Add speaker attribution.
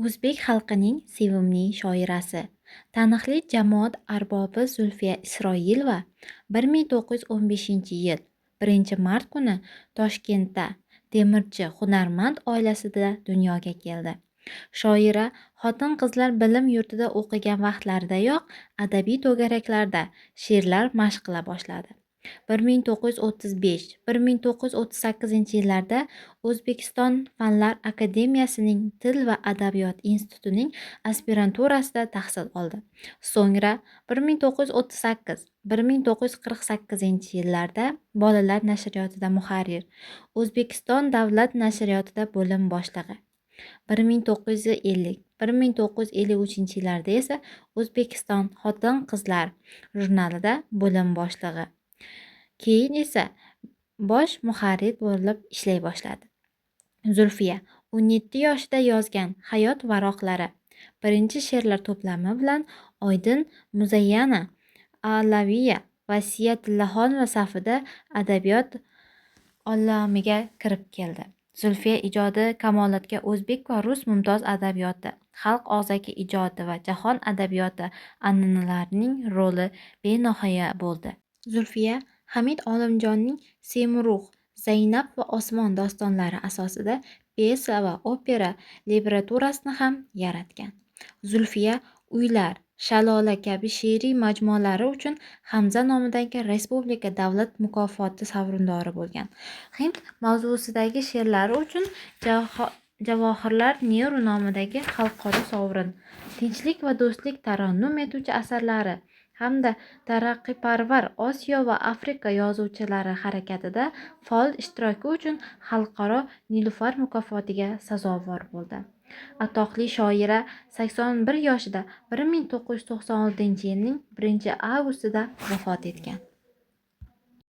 Speaker 1: O'zbek xalqining sevimli shoirasi, taniqli jamoat arbobi Zulfiya Isroilova 1915-yil 1-mart kuni Toshkentda temirchi hunarmand oilasida dunyoga keldi. Shoira xotin-qizlar bilim yurtida o'qigan vaqtlaridayoq adabiy to'garaklarda she'rlar mashq qila boshladi. 1935-1938 yillarda O'zbekiston Fanlar akademiyasining Til va adabiyot institutining aspiranturasida tahsil oldi. So'ngra 1938-1948 yillarda Bolalar nashriyotida muharrir, O'zbekiston davlat nashriyotida bo'lim boshlig'i. 1950-1953 yillarda esa O'zbekiston Xotin-qizlar jurnalida bo'lim boshlig'i. Keyin esa bosh muharrir bo'lib ishlay boshladi. Zulfiya 17 yoshida yozgan Hayot varoqlari birinchi she'rlar to'plami bilan Oydin Muzayyana Alaviya va Siya Tillaxonova safida adabiyot olamiga kirib keldi. Zulfiya ijodi kamolotga o'zbek va rus mumtoz adabiyoti, xalq og'zaki ijodi va jahon adabiyoti an'analarining roli benihoya bo'ldi. Zulfiya Hamid Olimjonning Semurug', Zaynab va Osmon dostonlari asosida pyesa va opera libretturasini ham yaratgan. Zulfiya Uylar, Shalola kabi she'riy majmualari uchun Hamza nomidagi respublika davlat mukofoti sovrindori bo'lgan. Hind mavzusidagi she'rlari uchun Javohirlar Nehru nomidagi xalqaro sovrin, tinchlik va do'stlik tarannum etuvchi asarlari hamda taraqqiyparvar Osiyo va Afrika yozuvchilari harakatida faol ishtiroki uchun xalqaro Nilufar mukofotiga sazovor bo'ldi. Atoqli shoira 81 yoshida 1996-yilning 1-avgustida vafot etgan.